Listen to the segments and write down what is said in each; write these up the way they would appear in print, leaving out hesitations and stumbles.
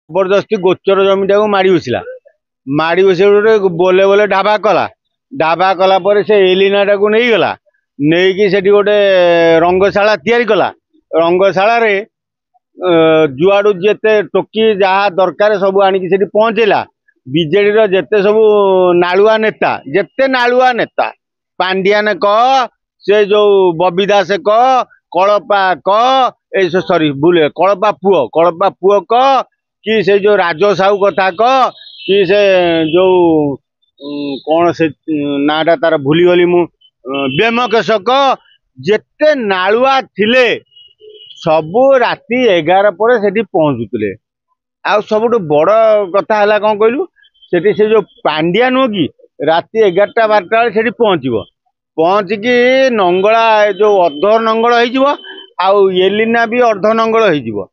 जबरदस्ती गोचर जमीटा को माड़ी बसी गोटे बोले बोले ढाबा कला पर से एलिना को नहीं गला नहीं कि सेठी गोटे रंगशाला तैयारी कला रंगशाला रे जुआड़ू जिते टोकी जहाँ दरकार सब आनिकी सेठी पहुंचेला बीजेडी रो जेते सब नालुआ नेता पांडियान कह से जो बबी दास कह कलपा कह सॉरी भूले कलपा पुओ कह कि से जो राज साहू कथा कह कि से जो कौन से नाटा तार भूलीगली मु बेमकेश कह जेते नालुआ थिले सबू राति 11 पर सेठी पहुंचुले आ सबुठ बड़ कथा है कौन कहलु सेठी से जो पांड्या नुह कि राति 11टा 12टा सेठी पहुंचिकी नंगला जो अर्ध नंगल हो एलिना भी अर्ध नंगल हो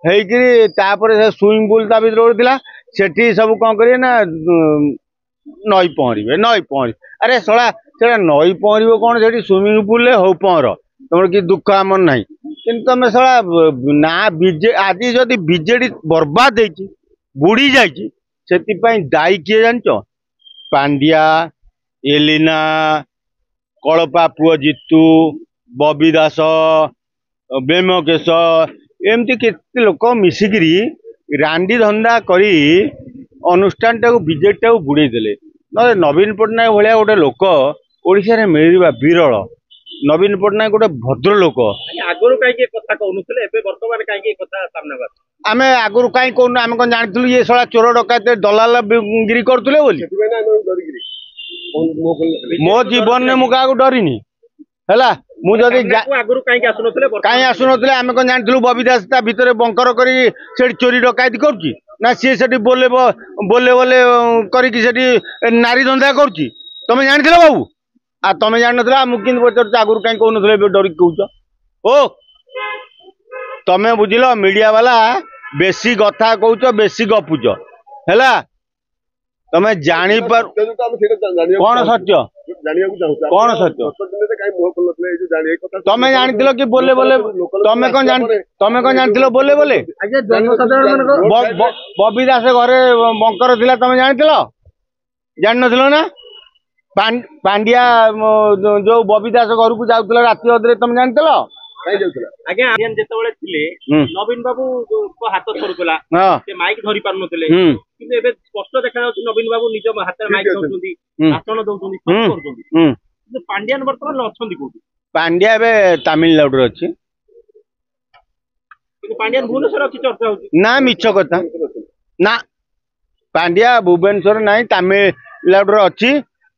स्विमिंग पूल ता भर सेठी सब कौन करिए ना नई पहर अरे सला से नई पहर कौन से स्विमिंग पूल हो पहर तुम कि दुख आमर ना कि तुम सला ना आज जदि बीजेडी बर्बाद बुड़ी जाती दायी किए जान पांड्या एलिना कलपा पुओ जीतू बबी दास बेमकेश एमती केते लोक मिसिकी रांडी धंदा करी अनुष्ठान टाक बीजेडी टाक बुड़े देले ना नवीन पट्टनायक भाया गोटे लोक ओडिशा रे मिलवा विरल नवीन पट्टनायक गोटे भद्र लोक आगुरी कहीं कथा कहूनुले बर्तमान कहीं कथा सामने आम आगुरी कहीं कहून आम कौन जानू ये सला चोर डकायत दलाल गिरी करुले मो जीवन में मुझे डरनी है मुझे कहीं आसुनते आम कौन जानू बबी दास भितर बंकर कर चोरी डकायत करुच्ची ना सी से बोले बोले बोले करी नारी धंदा करुच्ची तुम जानी बाबू आ तुम जान ना मुझे पचार आगुरी कहीं कहून डरिक कौच ओ तमें बुझल मीडिया वाला बेसी कथा कौच बेसी गपुच है तमें जानी पर कौन सत्य कौन सत्य तमें जानी कि बोले बोले तमें कौन जानी बोले बोले बबी दास घरे बंकर थिला तमें जानी जान ना पांड्या जो बबी दास घर को जाऊला राति अधे तुम जानी आज्ञा नवीन बाबू हाथ थरुला माइक धरी पार नथिले किंतु एबे स्पष्ट देखा जाउछि नवीन बाबू निज हाथ माइक धरछुंदी भाषण दउछुंदी सब करछुंदी किंतु पांड्यान वर्तमान अछंदी कोठी पांड्या एबे तमिलनाडु रे अछि किंतु पांड्यान भुवनेश्वर अछि चर्चा होछि ना मिछ कथा ना पांड्या भुवनेश्वर नाही तमिलनाडु रे अछि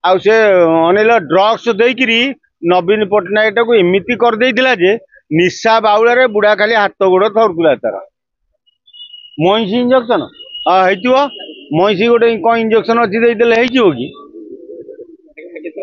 आ से अनिल ड्रग्स देकिरी नवीन पट्टनायक टाक एमती कर देइतिला जे निशा बाउला रे बुढ़ा खाली हाथ गोड़ थरुला तार महिषी इंजेक्शन हाँ महिषी गोटे कौन इंजेक्शन अच्छी देदेले कि